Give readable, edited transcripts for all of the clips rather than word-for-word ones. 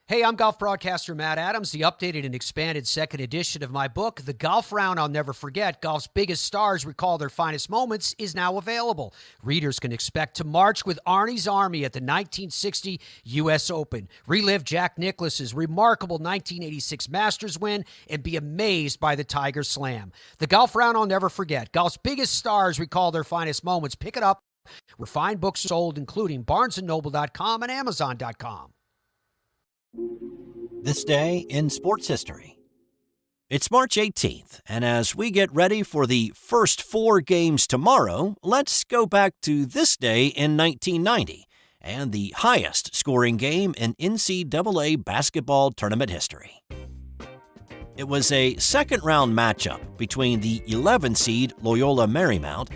Hey, I'm golf broadcaster Matt Adams. The updated and expanded second edition of my book, The Golf Round I'll Never Forget, Golf's Biggest Stars Recall Their Finest Moments, is now available. Readers can expect to march with Arnie's Army at the 1960 U.S. Open, relive Jack Nicklaus's remarkable 1986 Masters win, and be amazed by the Tiger Slam. The Golf Round I'll Never Forget, Golf's Biggest Stars Recall Their Finest Moments. Pick it up where fine books are sold, including BarnesandNoble.com and Amazon.com. This day in sports history. It's March 18th, and as we get ready for the first 4 games tomorrow, let's go back to this day in 1990 and the highest scoring game in NCAA basketball tournament history. It was a second-round matchup between the 11 seed Loyola Marymount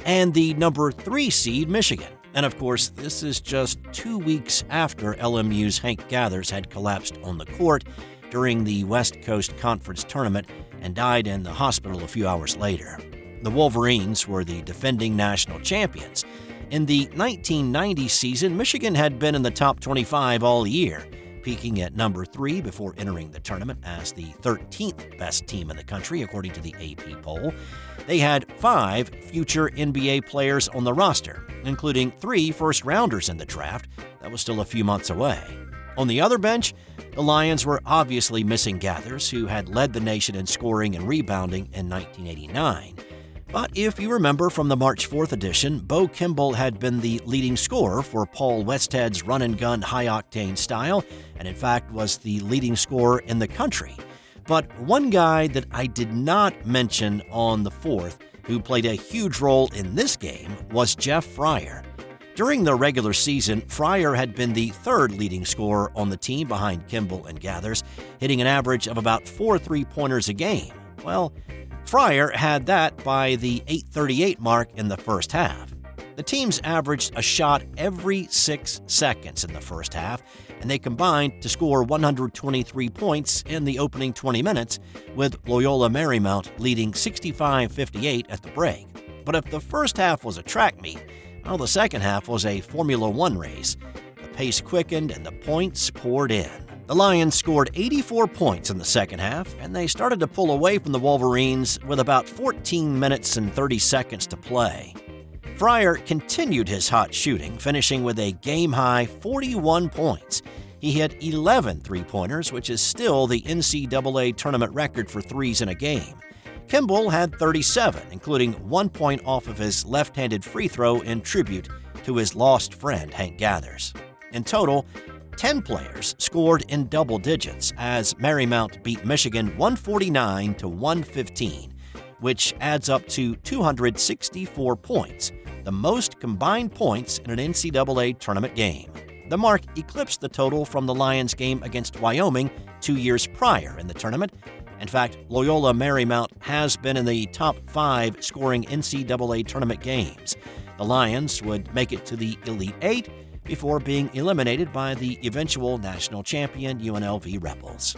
and the number 3 seed Michigan. And of course, this is just 2 weeks after LMU's Hank Gathers had collapsed on the court during the West Coast Conference tournament and died in the hospital a few hours later. The Wolverines were the defending national champions. In the 1990 season, Michigan had been in the top 25 all year, peaking at number 3 before entering the tournament as the 13th best team in the country, according to the AP poll. They had 5 future NBA players on the roster, including 3 first-rounders in the draft that was still a few months away. On the other bench, the Lions were obviously missing Gathers, who had led the nation in scoring and rebounding in 1989. But if you remember from the March 4th edition, Bo Kimball had been the leading scorer for Paul Westhead's run-and-gun high-octane style, and in fact was the leading scorer in the country. But one guy that I did not mention on the 4th, who played a huge role in this game, was Jeff Fryer. During the regular season, Fryer had been the 3rd leading scorer on the team behind Kimball and Gathers, hitting an average of about 4 3-pointers a game. Well, Fryer had that by the 8:38 mark in the first half. The teams averaged a shot every 6 seconds in the first half, and they combined to score 123 points in the opening 20 minutes, with Loyola Marymount leading 65-58 at the break. But if the first half was a track meet, well, the second half was a Formula One race. The pace quickened and the points poured in. The Lions scored 84 points in the second half, and they started to pull away from the Wolverines with about 14 minutes and 30 seconds to play. Fryer continued his hot shooting, finishing with a game-high 41 points. He hit 11 three-pointers, which is still the NCAA tournament record for threes in a game. Kimball had 37, including 1 point off of his left-handed free throw in tribute to his lost friend Hank Gathers. In total, 10 players scored in double digits as Marymount beat Michigan 149-115, which adds up to 264 points, the most combined points in an NCAA tournament game. The mark eclipsed the total from the Lions game against Wyoming 2 years prior in the tournament. In fact, Loyola Marymount has been in the top 5 scoring NCAA tournament games. The Lions would make it to the Elite 8 before being eliminated by the eventual national champion UNLV Rebels.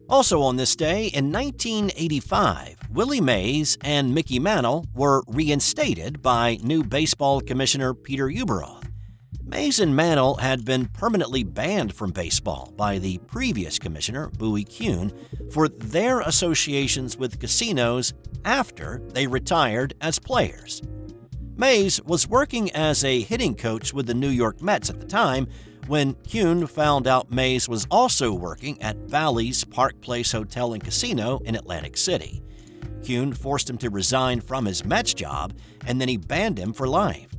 Also on this day, in 1985, Willie Mays and Mickey Mantle were reinstated by new baseball commissioner Peter Ueberroth. Mays and Mantle had been permanently banned from baseball by the previous commissioner, Bowie Kuhn, for their associations with casinos after they retired as players. Mays was working as a hitting coach with the New York Mets at the time when Kuhn found out Mays was also working at Bally's Park Place Hotel and Casino in Atlantic City. Kuhn forced him to resign from his Mets job, and then he banned him for life.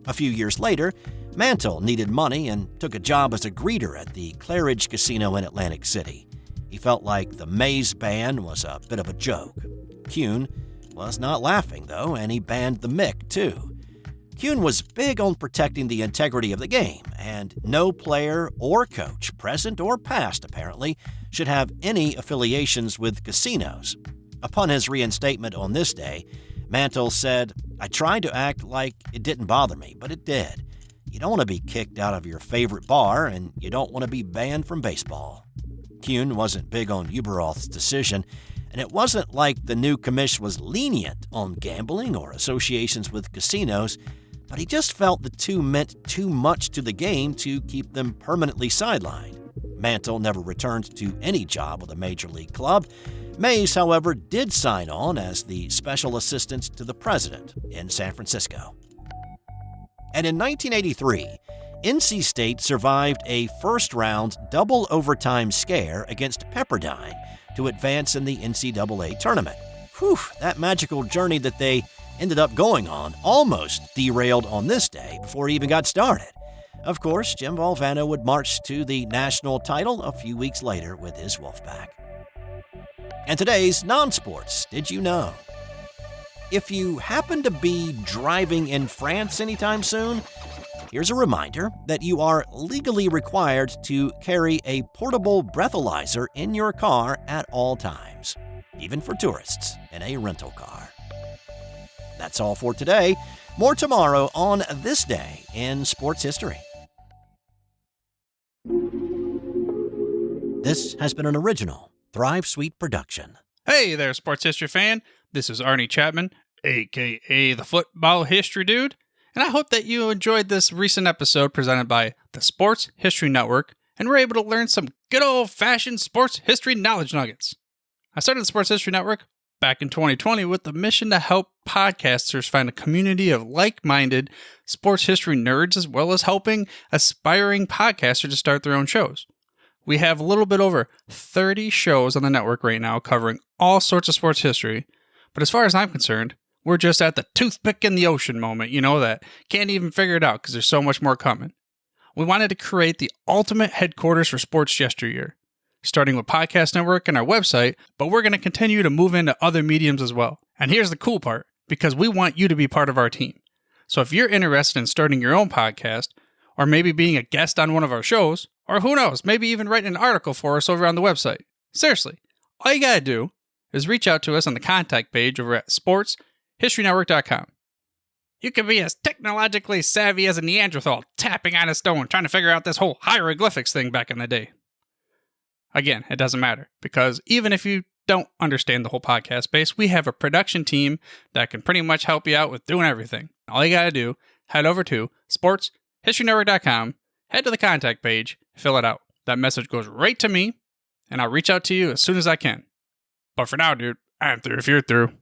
A few years later, Mantle needed money and took a job as a greeter at the Claridge Casino in Atlantic City. He felt like the Mays ban was a bit of a joke. Kuhn was not laughing, though, and he banned the Mick, too. Kuhn was big on protecting the integrity of the game, and no player or coach, present or past apparently, should have any affiliations with casinos. Upon his reinstatement on this day, Mantle said, "I tried to act like it didn't bother me, but it did. You don't want to be kicked out of your favorite bar, and you don't want to be banned from baseball." Kuhn wasn't big on Ueberroth's decision, and it wasn't like the new commish was lenient on gambling or associations with casinos, but he just felt the two meant too much to the game to keep them permanently sidelined. Mantle never returned to any job with a major league club. Mays, however, did sign on as the special assistant to the president in San Francisco. And in 1983, NC State survived a first-round double overtime scare against Pepperdine to advance in the NCAA tournament. Whew, that magical journey that they ended up going on almost derailed on this day before he even got started. Of course, Jim Valvano would march to the national title a few weeks later with his Wolfpack. And today's non-sports, did you know? If you happen to be driving in France anytime soon, here's a reminder that you are legally required to carry a portable breathalyzer in your car at all times, even for tourists in a rental car. That's all for today. More tomorrow on This Day in Sports History. This has been an original Thrive Suite production. Hey there, sports history fan. This is Arnie Chapman, a.k.a. the Football History Dude, and I hope that you enjoyed this recent episode presented by the Sports History Network and were able to learn some good old-fashioned sports history knowledge nuggets. I started the Sports History Network back in 2020 with the mission to help podcasters find a community of like-minded sports history nerds, as well as helping aspiring podcasters to start their own shows. We have a little bit over 30 shows on the network right now covering all sorts of sports history, but as far as I'm concerned, we're just at the toothpick in the ocean moment, that can't even figure it out because there's so much more coming. We wanted to create the ultimate headquarters for sports yesteryear, starting with Podcast Network and our website, but we're going to continue to move into other mediums as well. And here's the cool part, because we want you to be part of our team. So if you're interested in starting your own podcast, or maybe being a guest on one of our shows, or who knows, maybe even writing an article for us over on the website. Seriously, all you gotta do is reach out to us on the contact page over at sportshistorynetwork.com. You can be as technologically savvy as a Neanderthal tapping on a stone trying to figure out this whole hieroglyphics thing back in the day. Again, it doesn't matter, because even if you don't understand the whole podcast space, we have a production team that can pretty much help you out with doing everything. All you gotta do, head over to sportshistorynetwork.com, head to the contact page, fill it out. That message goes right to me, and I'll reach out to you as soon as I can. But for now, dude, I'm through if you're through.